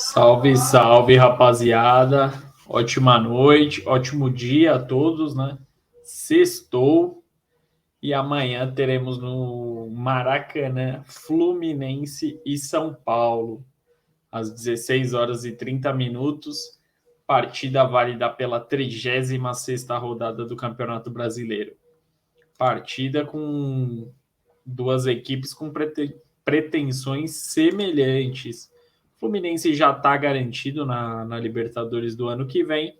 Salve, salve, rapaziada. Ótima noite, ótimo dia a todos, né? Sextou e amanhã teremos no Maracanã Fluminense e São Paulo, às 16 horas e 30 minutos. Partida válida pela 36ª rodada do Campeonato Brasileiro. Partida com duas equipes com pretensões semelhantes. O Fluminense já está garantido na Libertadores do ano que vem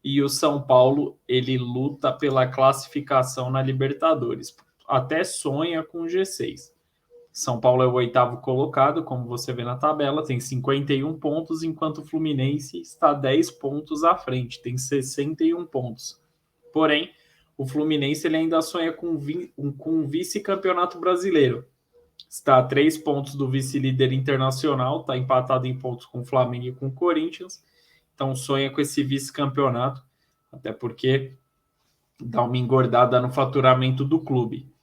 e o São Paulo ele luta pela classificação na Libertadores. Até sonha com o G6. São Paulo é o oitavo colocado, como você vê na tabela, tem 51 pontos, enquanto o Fluminense está 10 pontos à frente, tem 61 pontos. Porém, o Fluminense ele ainda sonha com um vice-campeonato brasileiro. Está a 3 pontos do vice-líder internacional, está empatado em pontos com o Flamengo e com o Corinthians. Então sonha com esse vice-campeonato, até porque dá uma engordada no faturamento do clube.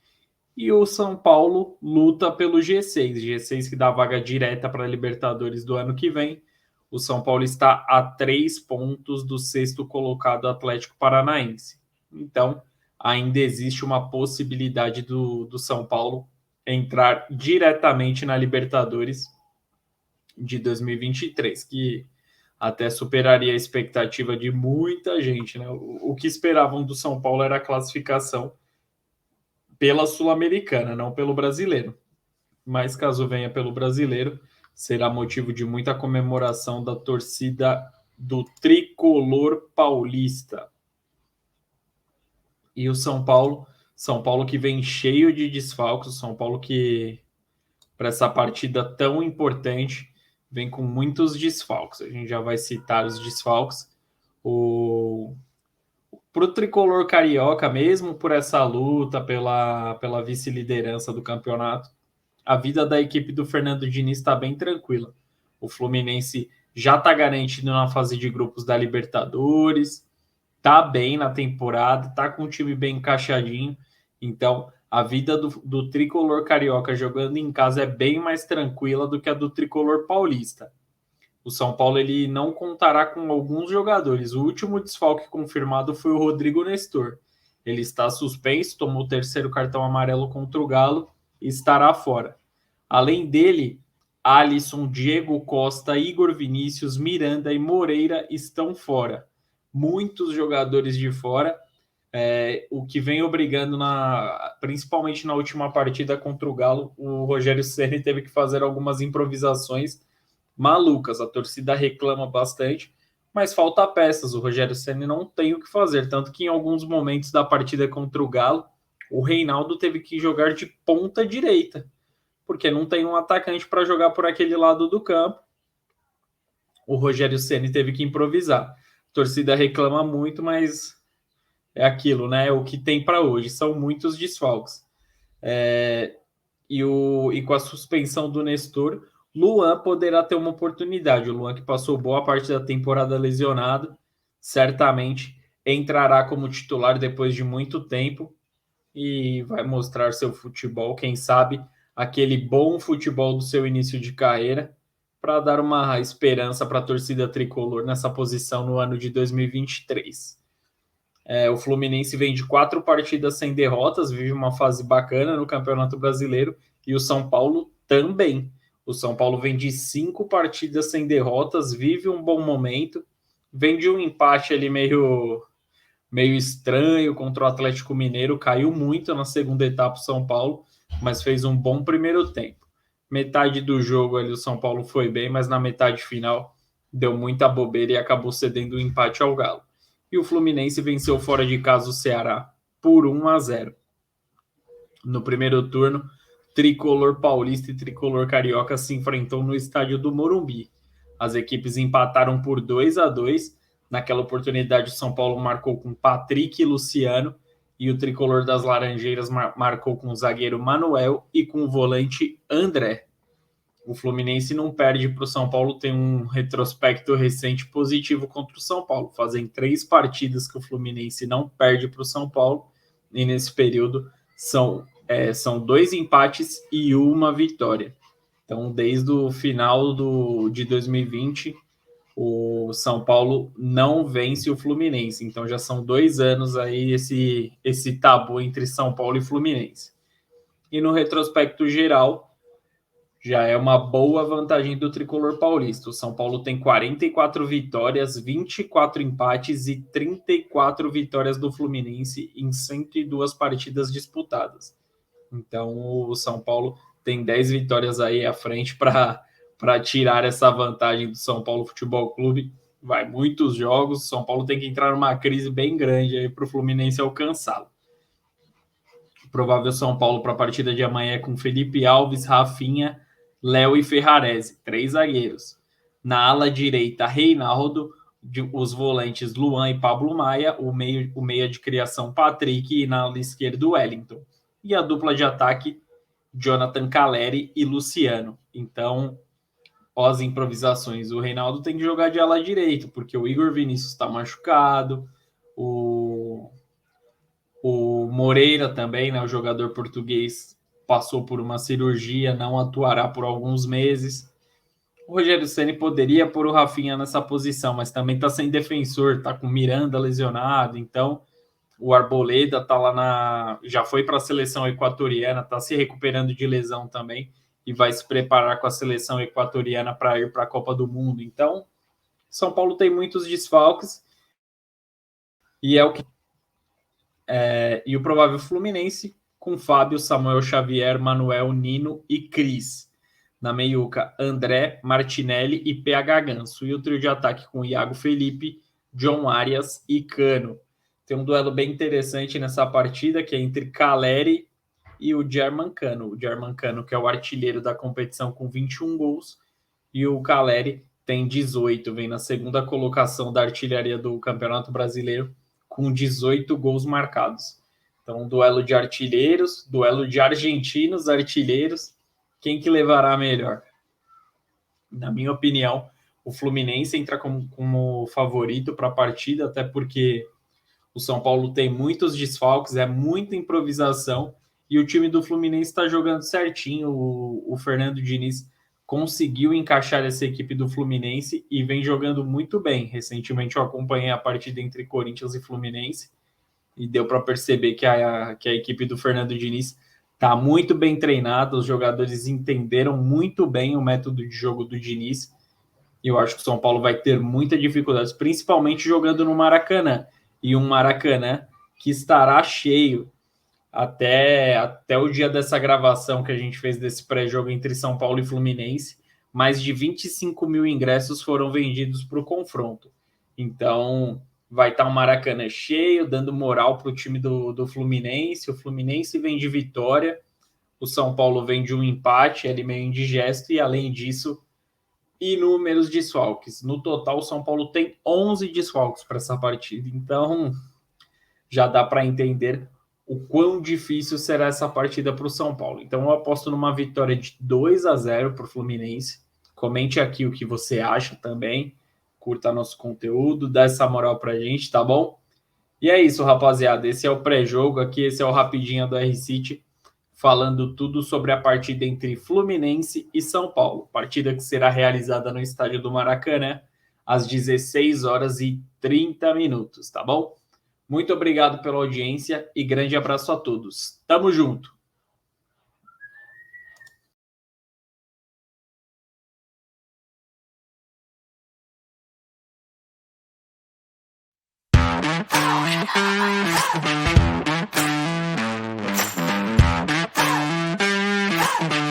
E o São Paulo luta pelo G6 que dá vaga direta para a Libertadores do ano que vem. O São Paulo está a 3 pontos do sexto colocado Atlético Paranaense. Então, ainda existe uma possibilidade do São Paulo entrar diretamente na Libertadores de 2023, que até superaria a expectativa de muita gente, né? O que esperavam do São Paulo era a classificação pela Sul-Americana, não pelo Brasileiro. Mas caso venha pelo Brasileiro, será motivo de muita comemoração da torcida do tricolor paulista. E o São Paulo que vem cheio de desfalques, São Paulo que para essa partida tão importante vem com muitos desfalques. A gente já vai citar os desfalques. Para o tricolor carioca, mesmo por essa luta pela vice-liderança do campeonato, a vida da equipe do Fernando Diniz está bem tranquila. O Fluminense já está garantido na fase de grupos da Libertadores, está bem na temporada, está com um time bem encaixadinho. Então, a vida do tricolor carioca jogando em casa é bem mais tranquila do que a do tricolor paulista. O São Paulo ele não contará com alguns jogadores. O último desfalque confirmado foi o Rodrigo Nestor. Ele está suspenso, tomou o terceiro cartão amarelo contra o Galo e estará fora. Além dele, Alisson, Diego Costa, Igor Vinícius, Miranda e Moreira estão fora. Muitos jogadores de fora, o que vem obrigando, principalmente na última partida contra o Galo, o Rogério Ceni teve que fazer algumas improvisações malucas. A torcida reclama bastante, mas falta peças. O Rogério Ceni não tem o que fazer, tanto que em alguns momentos da partida contra o Galo, o Reinaldo teve que jogar de ponta direita, porque não tem um atacante para jogar por aquele lado do campo. O Rogério Ceni teve que improvisar. A torcida reclama muito, mas é aquilo, né? É o que tem para hoje. São muitos desfalques. E com a suspensão do Nestor, Luan poderá ter uma oportunidade. O Luan, que passou boa parte da temporada lesionado, certamente entrará como titular depois de muito tempo e vai mostrar seu futebol, quem sabe aquele bom futebol do seu início de carreira, para dar uma esperança para a torcida tricolor nessa posição no ano de 2023. O Fluminense vem de 4 partidas sem derrotas, vive uma fase bacana no Campeonato Brasileiro, e o São Paulo também. O São Paulo vem de 5 partidas sem derrotas, vive um bom momento, vem de um empate ali meio estranho contra o Atlético Mineiro, caiu muito na segunda etapa o São Paulo, mas fez um bom primeiro tempo. Metade do jogo ali o São Paulo foi bem, mas na metade final deu muita bobeira e acabou cedendo o empate ao Galo. E o Fluminense venceu fora de casa o Ceará por 1-0. No primeiro turno, tricolor paulista e tricolor carioca se enfrentou no estádio do Morumbi. As equipes empataram por 2-2. Naquela oportunidade, o São Paulo marcou com Patrick e Luciano, e o tricolor das Laranjeiras marcou com o zagueiro Manuel e com o volante André. O Fluminense não perde para o São Paulo, tem um retrospecto recente positivo contra o São Paulo. Fazem 3 partidas que o Fluminense não perde para o São Paulo, e nesse período são 2 empates e 1 vitória. Então, desde o final de 2020, o São Paulo não vence o Fluminense. Então, já são 2 anos aí esse tabu entre São Paulo e Fluminense. E no retrospecto geral, já é uma boa vantagem do tricolor paulista. O São Paulo tem 44 vitórias, 24 empates e 34 vitórias do Fluminense em 102 partidas disputadas. Então, o São Paulo tem 10 vitórias aí à frente para tirar essa vantagem do São Paulo Futebol Clube. Vai muitos jogos, o São Paulo tem que entrar numa crise bem grande aí para o Fluminense alcançá-lo. O provável São Paulo para a partida de amanhã é com Felipe Alves, Rafinha, Léo e Ferrarese, 3 zagueiros. Na ala direita, Reinaldo, os volantes Luan e Pablo Maia, o meia de criação Patrick e na ala esquerda Wellington. E a dupla de ataque, Jonathan Caleri e Luciano. Então, as improvisações. O Reinaldo tem que jogar de ala direito, porque o Igor Vinícius está machucado, o Moreira também, né, o jogador português, passou por uma cirurgia, não atuará por alguns meses. O Rogério Ceni poderia pôr o Rafinha nessa posição, mas também está sem defensor, está com Miranda lesionado, então o Arboleda tá lá já foi para a seleção equatoriana, está se recuperando de lesão também e vai se preparar com a seleção equatoriana para ir para a Copa do Mundo. Então, São Paulo tem muitos desfalques e é o que e o provável Fluminense com Fábio, Samuel Xavier, Manuel, Nino e Cris. Na meiuca, André, Martinelli e PH Ganso. E o trio de ataque com Iago Felipe, John Arias e Cano. Tem um duelo bem interessante nessa partida, que é entre Caleri e o German Cano. O German Cano, que é o artilheiro da competição com 21 gols, e o Caleri tem 18, vem na segunda colocação da artilharia do Campeonato Brasileiro, com 18 gols marcados. Então, um duelo de artilheiros, duelo de argentinos artilheiros. Quem que levará melhor? Na minha opinião, o Fluminense entra como favorito para a partida, até porque o São Paulo tem muitos desfalques, é muita improvisação, e o time do Fluminense está jogando certinho. O Fernando Diniz conseguiu encaixar essa equipe do Fluminense e vem jogando muito bem. Recentemente eu acompanhei a partida entre Corinthians e Fluminense e deu para perceber que a equipe do Fernando Diniz está muito bem treinada, os jogadores entenderam muito bem o método de jogo do Diniz, e eu acho que o São Paulo vai ter muita dificuldade, principalmente jogando no Maracanã, e um Maracanã que estará cheio até o dia dessa gravação que a gente fez desse pré-jogo entre São Paulo e Fluminense. Mais de 25 mil ingressos foram vendidos para o confronto. Então, vai estar um Maracanã cheio, dando moral para o time do Fluminense. O Fluminense vem de vitória, o São Paulo vem de um empate, ele meio indigesto, e além disso, inúmeros desfalques. No total, o São Paulo tem 11 desfalques para essa partida. Então, já dá para entender o quão difícil será essa partida para o São Paulo. Então, eu aposto numa vitória de 2-0 para o Fluminense. Comente aqui o que você acha também. Curta nosso conteúdo, dá essa moral para a gente, tá bom? E é isso, rapaziada. Esse é o pré-jogo aqui, esse é o Rapidinha do R-City, falando tudo sobre a partida entre Fluminense e São Paulo. Partida que será realizada no estádio do Maracanã, às 16h30, tá bom? Muito obrigado pela audiência e grande abraço a todos. Tamo junto!